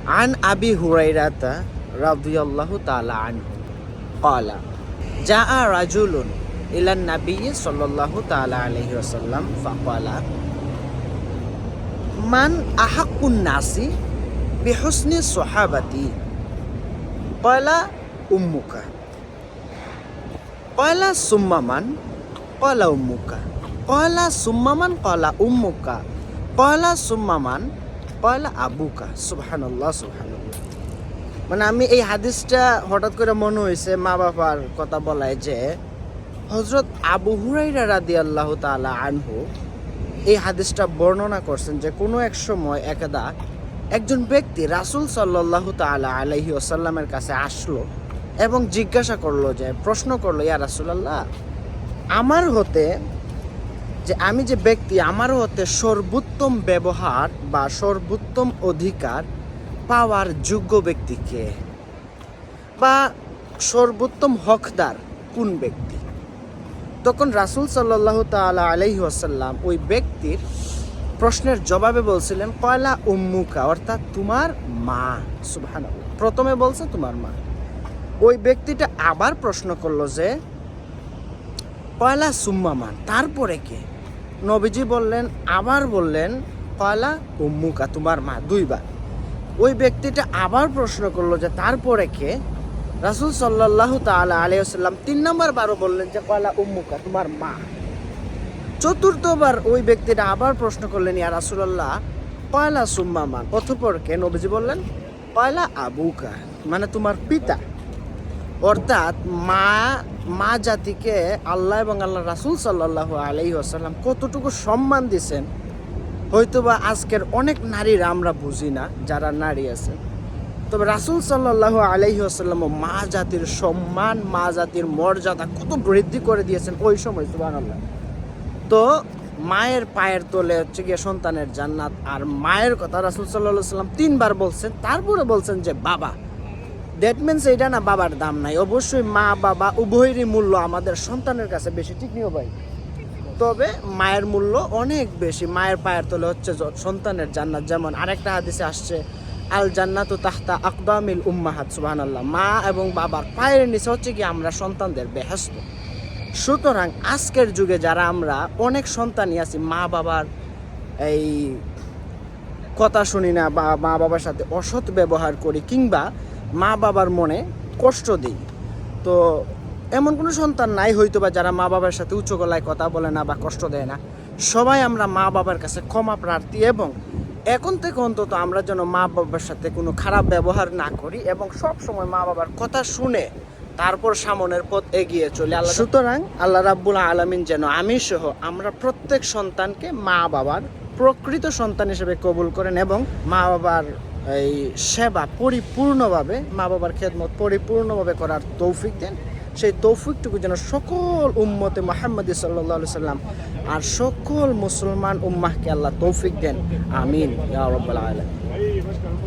عن أبي هريرة رضي الله تعالى عنه قال جاء رجل إلى النبي صلى الله تعالى عليه وسلم فقال من أحق الناس بحسن صحابتي قال أمك قال ثم من قال أمك قال ثم من قال أمك قال ثم من قال أبوك سبحان الله سبحان الله। মানে আমি এই হাদিসটা হঠাৎ করে মনে হয়েছে মা বাবার কথা বলায় যে হযরত আবু হুরায়রা রাদিয়াল্লাহু তাআলা আনহু এই হাদিসটা বর্ণনা করছেন যে কোনো এক সময় একদা একজন ব্যক্তি রাসূল সাল্লাল্লাহু তাআলা আলাইহি ওয়াসাল্লামের কাছে আসলো এবং জিজ্ঞাসা করলো যে প্রশ্ন করলো ইয়া রাসূলুল্লাহ আমার হতে যে আমি যে ব্যক্তি আমার হতে সর্বোত্তম ব্যবহার বা সর্বোত্তম অধিকার পাওয়ার যোগ্য ব্যক্তিকে বা সর্বোত্তম হকদার কোন ব্যক্তি। তখন রাসূল সাল্লাল্লাহু তাআলা আলাইহি ওয়াসাল্লাম ওই ব্যক্তির প্রশ্নের জবাবে বলছিলেন কয়লা উম্মুকা অর্থাৎ তোমার মা। সুবহানাল্লাহ, প্রথমে বলছে তোমার মা। ওই ব্যক্তিটা আবার প্রশ্ন করলো যে কয়লা সুম্মামান তারপরে কে? নবীজি বললেন আবার বললেন কয়লা উম্মুকা তোমার মা দুইবার। ওই ব্যক্তিটা আবার প্রশ্ন করলো যে তারপরে কে? রাসূল সাল্লাল্লাহু তাআলা আলাইহি ওয়াসাল্লাম 3 নম্বর বারও বললেন যে কয়লা উম্মুকা তোমার মা। চতুর্থবার ওই ব্যক্তিটা আবার প্রশ্ন করলেন ইয়া রাসূলুল্লাহ কয়লা সুম্মামান অতঃপর কে? নবীজি বললেন কয়লা আবুকা মানে তোমার পিতা। অর্থাৎ মা জাতিকে আল্লাহ এবং আল্লাহ রাসূল সাল্লাল্লাহু আলাইহি ওয়াসাল্লাম কতটুকু সম্মান দিয়েছেন হয়তোবা আজকের অনেক নারীরা আমরা বুঝি না, যারা নারী আছে। তবে রাসূল সাল্লাল্লাহু আলাইহি ওয়াসাল্লাম মা জাতির সম্মান, মা জাতির মর্যাদা কত বৃদ্ধি করে দিয়েছেন ওই সময়, সুবহানাল্লাহ। তো মায়ের পায়ের তলে হচ্ছে গিয়ে সন্তানের জান্নাত। আর মায়ের কথা রাসূল সাল্লাল্লাহু আলাইহি ওয়াসাল্লাম 3 বার বলছেন, তারপরে বলছেন যে বাবা। দ্যাট মিনস এইটা না বাবার দাম নাই। অবশ্যই মা বাবা উভয়েরই মূল্য আমাদের সন্তানের কাছে বেশি, ঠিক নিও ভাই। তবে মায়ের মূল্য অনেক বেশি। মায়ের পায়ের তলে হচ্ছে সন্তানের জান্নাত। যেমন আরেকটা হাদিসে আসছে আল জান্নাতু তাহতা আকদামিল উম্মাহাত, সুবহানাল্লাহ। মা এবং বাবার পায়ের নিচে হচ্ছে কি আমরা সন্তানদের বেহেশত। সুতরাং আজকের যুগে যারা আমরা অনেক সন্তানই আছি মা বাবার এই কথা শুনি না বা মা বাবার সাথে অসৎ ব্যবহার করি কিংবা মা বাবার মনে কষ্ট দিই, তো এমন কোনো সন্তান নাই হয়তো বা যারা মা বাবার সাথে উচ্চ গলায় কথা বলে না বা কষ্ট দেয় না। সবাই আমরা মা বাবার কাছে ক্ষমা প্রার্থী এবং এখন থেকে অন্তত আমরা যেন মা বাবার সাথে কোনো খারাপ ব্যবহার না করি এবং সব সময় মা বাবার কথা শুনে তারপর সামনের পথ এগিয়ে চলে। সুতরাং আল্লাহ রাব্বুল আলামিন যেন আমি সহ আমরা প্রত্যেক সন্তানকে মা বাবার প্রকৃত সন্তান হিসেবে কবুল করেন এবং মা বাবার এই সেবা পরিপূর্ণভাবে, মা বাবার খেদমত পরিপূর্ণভাবে করার তৌফিক দেন। সেই তৌফিকটুকু যেন সকল উম্মতে মুহাম্মদী সাল্লাল্লাহু আলাইহি সাল্লাম আর সকল মুসলমান উম্মাহকে আল্লাহ তৌফিক দেন। আমিন ইয়া রাব্বাল আলামিন।